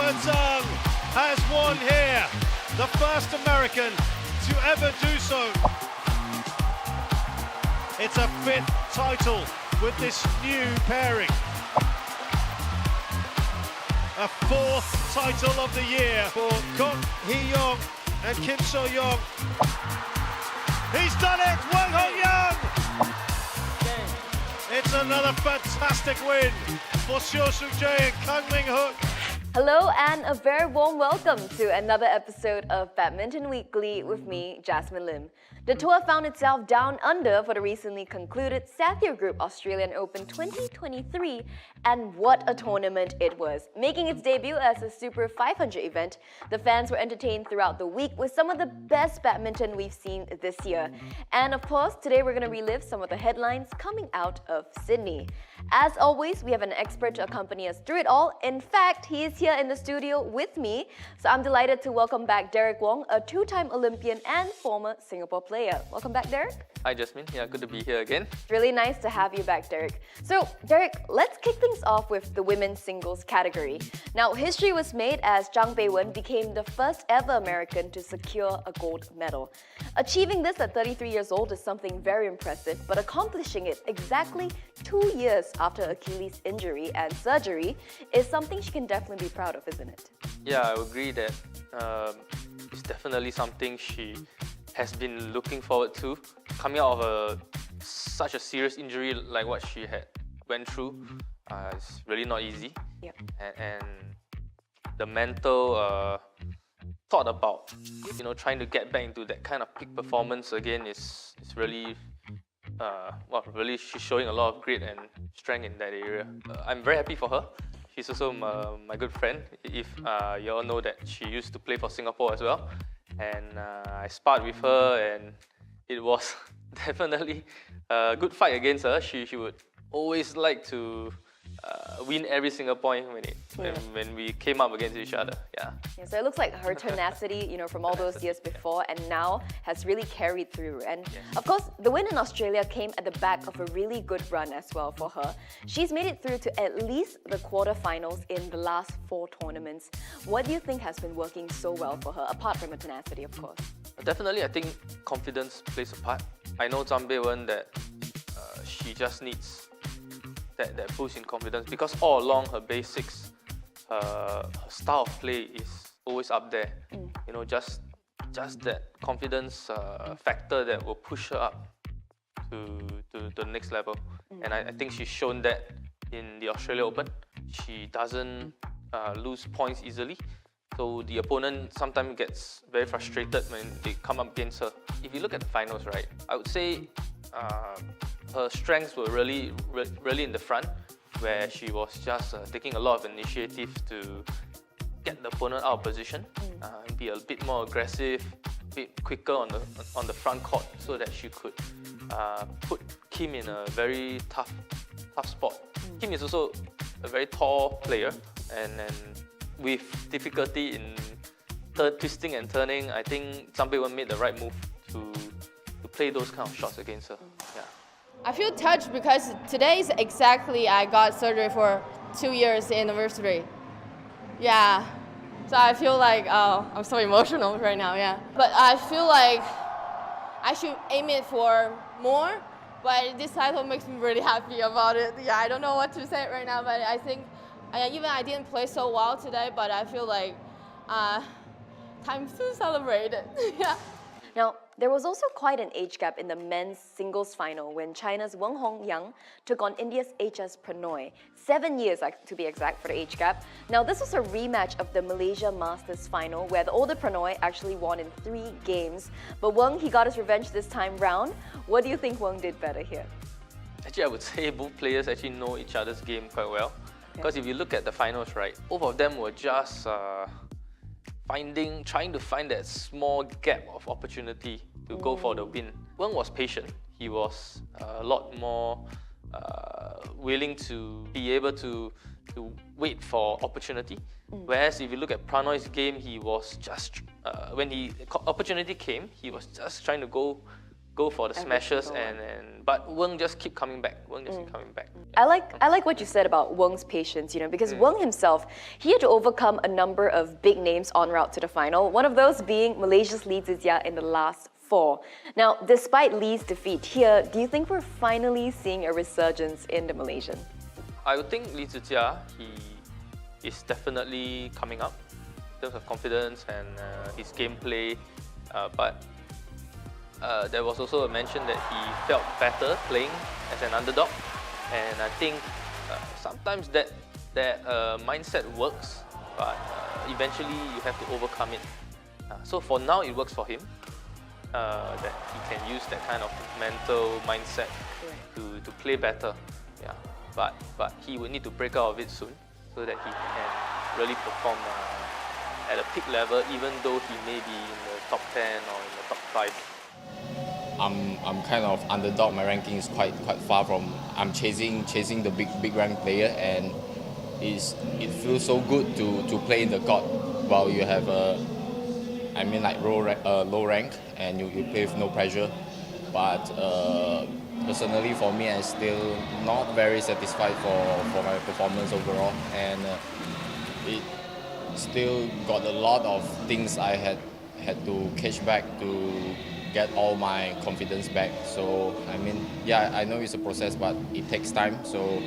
Wenzheng has won here, the first American to ever do so. It's a 5th title with this new pairing. A 4th title of the year for Kok Hee-young and Kim So-young. He's done it, Wang Hong-young! It's another fantastic win for Xiu Shu-jae and Kang Ming-hook. Hello and a very warm welcome to another episode of Badminton Weekly with me, Jasmine Lim. The tour found itself down under for the recently concluded Sathya Group Australian Open 2023, and what a tournament it was. Making its debut as a Super 500 event, the fans were entertained throughout the week with some of the best badminton we've seen this year. And of course, today we're going to relive some of the headlines coming out of Sydney. As always, we have an expert to accompany us through it all. In fact, he is here in the studio with me. So I'm delighted to welcome back Derek Wong, a 2-time Olympian and former Singapore player. Welcome back, Derek. Hi Jasmine, yeah, good to be here again. Really nice to have you back, Derek. So, Derek, let's kick things off with the women's singles category. Now, history was made as Zhang Beiwen became the first ever American to secure a gold medal. Achieving this at 33 years old is something very impressive, but accomplishing it exactly 2 years after Achilles' injury and surgery is something she can definitely be proud of, isn't it? Yeah, I agree that it's definitely something she has been looking forward to. Coming out of such a serious injury like what she had went through, it's really not easy. Yep. And the mental thought about trying to get back into that kind of peak performance again is really really she's showing a lot of grit and strength in that area. I'm very happy for her. She's also my good friend. If you all know that she used to play for Singapore as well. And I sparred with her, and it was definitely a good fight against her. She would always like to win every single point when we came up against each other. Yeah. So it looks like her tenacity, from all those years before and now has really carried through. And of course, the win in Australia came at the back of a really good run as well for her. She's made it through to at least the quarterfinals in the last 4 tournaments. What do you think has been working so well for her, apart from her tenacity, of course? Definitely, I think confidence plays a part. I know Zhang Beiwen that she just needs that boost in confidence, because all along her basics, her style of play is always up there. Just that confidence factor that will push her up to the next level. And I think she's shown that in the Australia Open. She doesn't lose points easily. So the opponent sometimes gets very frustrated when they come up against her. If you look at the finals, right, I would say her strengths were really in the front, where she was just taking a lot of initiative to get the opponent out of position, be a bit more aggressive, a bit quicker on the front court, so that she could put Kim in a very tough spot. Kim is also a very tall player, and with difficulty in twisting and turning, I think Zhang Beiwen made the right move to play those kind of shots against her. Yeah. I feel touched because today is exactly I got surgery for 2 years anniversary. Yeah, so I feel like, I'm so emotional right now, yeah. But I feel like I should aim it for more, but this title makes me really happy about it. Yeah, I don't know what to say right now, but I think, even I didn't play so well today, but I feel like time to celebrate it. Yeah. Now, there was also quite an age gap in the men's singles final when China's Wang Hong-young took on India's HS Pranoy. 7 years, to be exact, for the age gap. Now, this was a rematch of the Malaysia Masters final, where the older Pranoy actually won in 3 games. But Wang, he got his revenge this time round. What do you think Wang did better here? Actually, I would say both players actually know each other's game quite well. Because if you look at the finals, right, both of them were just trying to find that small gap of opportunity to go for the win. Wang was patient. He was a lot more willing to be able to wait for opportunity. Whereas if you look at Pranoy's game, he was just when opportunity came, he was just trying to go go for the Every smashes, single one. but Weng just keep coming back. Keep coming back. I like what you said about Weng's patience, because Weng himself, he had to overcome a number of big names en route to the final, one of those being Malaysia's Lee Zijia in the last 4. Now, despite Lee's defeat here, do you think we're finally seeing a resurgence in the Malaysian? I would think Lee Zijia, he is definitely coming up in terms of confidence and his gameplay, but there was also a mention that he felt better playing as an underdog, and I think sometimes that mindset works, but eventually you have to overcome it. So for now, it works for him, that he can use that kind of mental mindset to play better. Yeah, but he will need to break out of it soon so that he can really perform at a peak level, even though he may be in the top 10 or in the top 5. I'm kind of underdog. My ranking is quite far from. I'm chasing the big rank player, and it feels so good to play in the court while you have low rank and you play with no pressure. But personally, for me, I'm still not very satisfied for my performance overall, and it still got a lot of things I had to catch back to get all my confidence back. So I know it's a process, but it takes time. So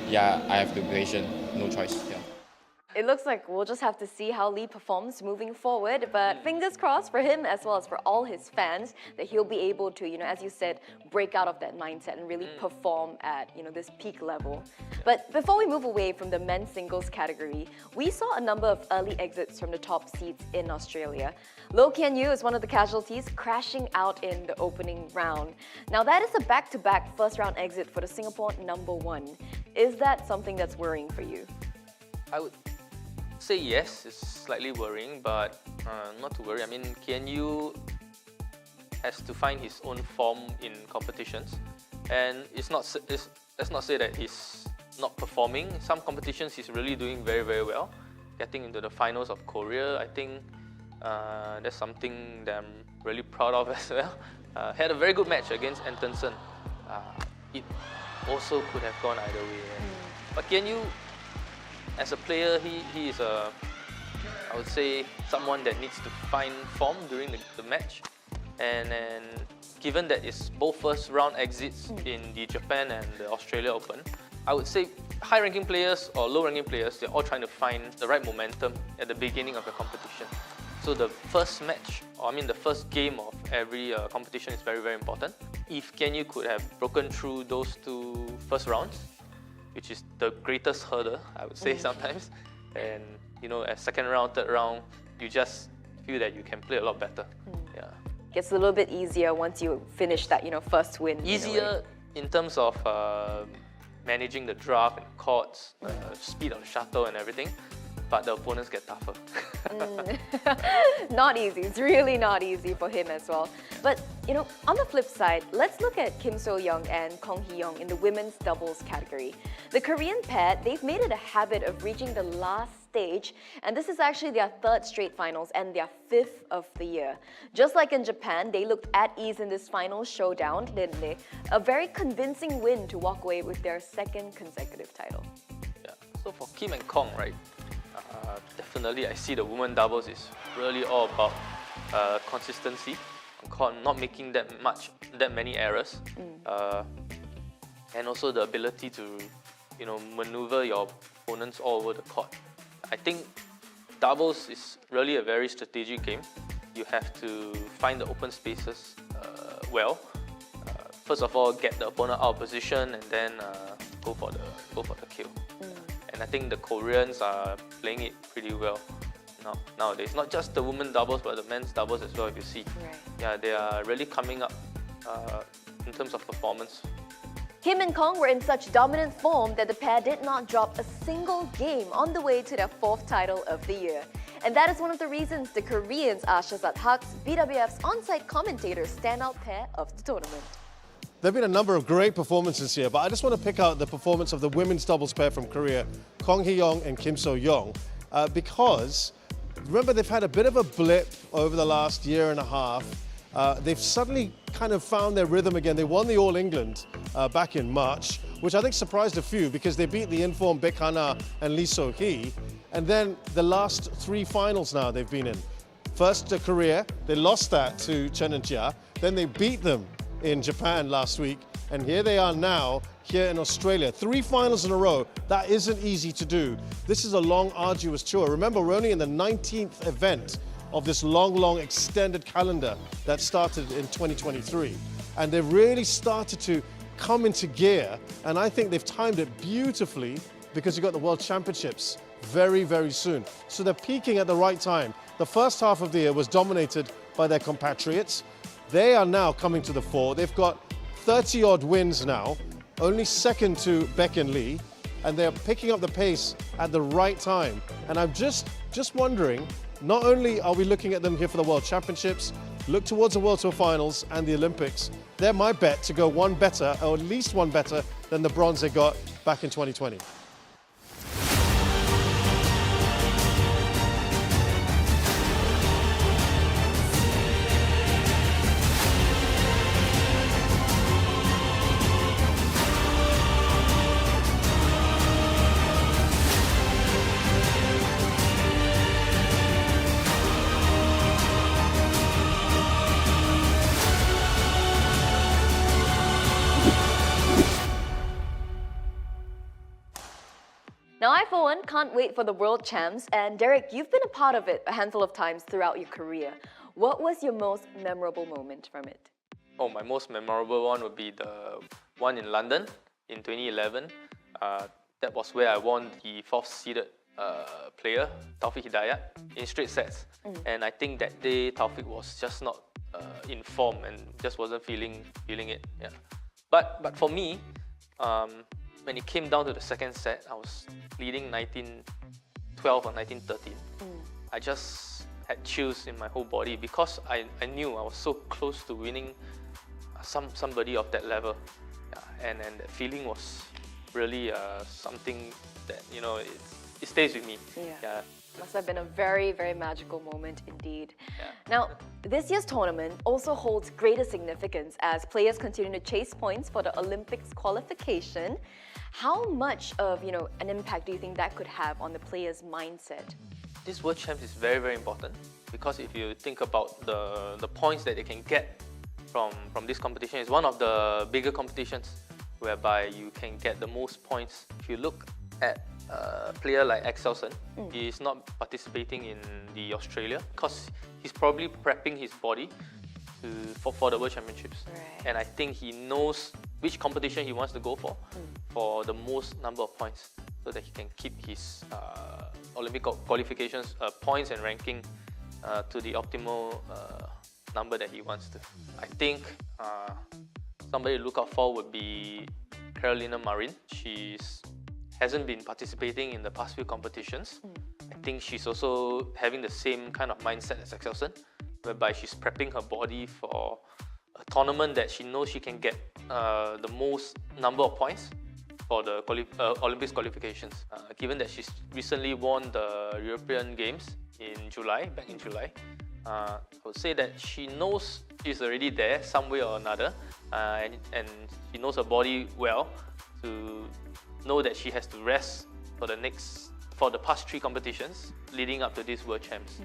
I have to be patient. No choice. Yeah. It looks like we'll just have to see how Lee performs moving forward, but fingers crossed for him as well as for all his fans that he'll be able to, as you said, break out of that mindset and really perform at, this peak level. But before we move away from the men's singles category, we saw a number of early exits from the top seeds in Australia. Loh Kian Yew is one of the casualties, crashing out in the opening round. Now that is a back-to-back first-round exit for the Singapore #1. Is that something that's worrying for you? I would say yes, it's slightly worrying, but not to worry. Kian Yew has to find his own form in competitions, and let's not say that he's not performing. Some competitions he's really doing very, very well, getting into the finals of Korea. I think that's something that I'm really proud of as well. Had a very good match against Antonsen. It also could have gone either way. But Kian Yew, as a player, he is I would say, someone that needs to find form during the match. And given that it's both first round exits in the Japan and the Australia Open, I would say high-ranking players or low-ranking players, they're all trying to find the right momentum at the beginning of the competition. So the first match, the first game of every competition is very, very important. If Kian Yew could have broken through those 2 first rounds, which is the greatest hurdle, I would say sometimes. And as second round, third round, you just feel that you can play a lot better. Yeah. Gets a little bit easier once you finish that, first win. Easier in terms of managing the draft and courts, speed of the shuttle and everything, but the opponents get tougher. Not easy. It's really not easy for him as well. But, on the flip side, let's look at Kim So-young and Kong Hee-young in the women's doubles category. The Korean pair, they've made it a habit of reaching the last stage, and this is actually their 3rd straight finals and their 5th of the year. Just like in Japan, they looked at ease in this final showdown, didn't they? A very convincing win to walk away with their 2nd consecutive title. Yeah. So for Kim and Kong, right? Definitely, I see the women doubles is really all about consistency, not making that many errors, and also the ability to, maneuver your opponents all over the court. I think doubles is really a very strategic game. You have to find the open spaces well. First of all, get the opponent out of position, and then go for the kill. And I think the Koreans are playing it pretty well nowadays. Not just the women's doubles, but the men's doubles as well, if you see. Right. Yeah, they are really coming up in terms of performance. Kim and Kong were in such dominant form that the pair did not drop a single game on the way to their 4th title of the year. And that is one of the reasons the Koreans are Shazad Hak's BWF's on-site commentator standout pair of the tournament. There have been a number of great performances here, but I just want to pick out the performance of the women's doubles pair from Korea, Kong Hee-young and Kim So-young, because remember they've had a bit of a blip over the last year and a half. They've suddenly kind of found their rhythm again. They won the All England back in March, which I think surprised a few because they beat the informed Bekhana and Lee So-hee. And then the last 3 finals now they've been in. First to Korea, they lost that to Chen and Jia. Then they beat them in Japan last week. And here they are now, here in Australia. 3 finals in a row. That isn't easy to do. This is a long, arduous tour. Remember, we're only in the 19th event of this long extended calendar that started in 2023. And they've really started to come into gear. And I think they've timed it beautifully because you've got the World Championships very soon. So they're peaking at the right time. The first half of the year was dominated by their compatriots. They are now coming to the fore. They've got 30-odd wins now, only second to Beck and Lee, and they're picking up the pace at the right time. And I'm just wondering, not only are we looking at them here for the World Championships, look towards the World Tour Finals and the Olympics. They're my bet to go one better, or at least one better, than the bronze they got back in 2020. Now, I, for one, can't wait for the World Champs. And Derek, you've been a part of it a handful of times throughout your career. What was your most memorable moment from it? Oh, my most memorable one would be the one in London in 2011. That was where I won the 4th seeded player, Taufik Hidayat, in straight sets. And I think that day Taufik was just not in form and just wasn't feeling it. Yeah. But for me, when it came down to the second set, I was leading 19-12 or 19-13. I just had chills in my whole body because I knew I was so close to winning somebody of that level. Yeah, and that feeling was really something that, you know, it stays with me. Yeah. Must have been a very magical moment indeed. Yeah. Now, this year's tournament also holds greater significance as players continue to chase points for the Olympics qualification. How much of, an impact do you think that could have on the players' mindset? This World Champs is very important because if you think about the points that they can get from this competition, it's one of the bigger competitions whereby you can get the most points. If you look at a player like Axelsen, he is not participating in the Australia because he's probably prepping his body for the World Championships. Right. And I think he knows which competition he wants to go for the most number of points so that he can keep his Olympic qualifications points and ranking to the optimal number that he wants to. I think somebody to look out for would be Carolina Marin. She hasn't been participating in the past few competitions. I think she's also having the same kind of mindset as Axelsen, whereby she's prepping her body for a tournament that she knows she can get the most number of points for the Olympics qualifications. Given that she's recently won the European Games back in July, I would say that she knows she's already there some way or another, and she knows her body well to know that she has to rest for the past 3 competitions leading up to this World Champs.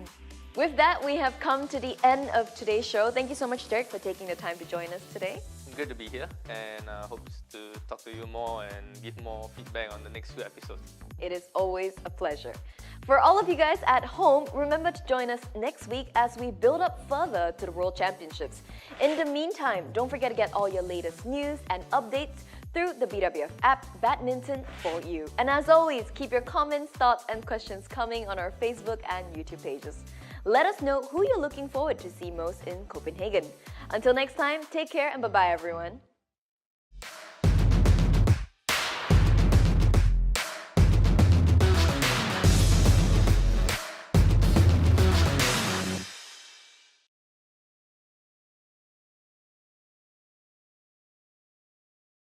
With that, we have come to the end of today's show. Thank you so much, Derek, for taking the time to join us today. Good to be here, and hope to talk to you more and give more feedback on the next few episodes. It is always a pleasure. For all of you guys at home, remember to join us next week as we build up further to the World Championships. In the meantime, don't forget to get all your latest news and updates through the BWF app, Badminton for You. And as always, keep your comments, thoughts, and questions coming on our Facebook and YouTube pages. Let us know who you're looking forward to see most in Copenhagen. Until next time, take care and bye-bye everyone.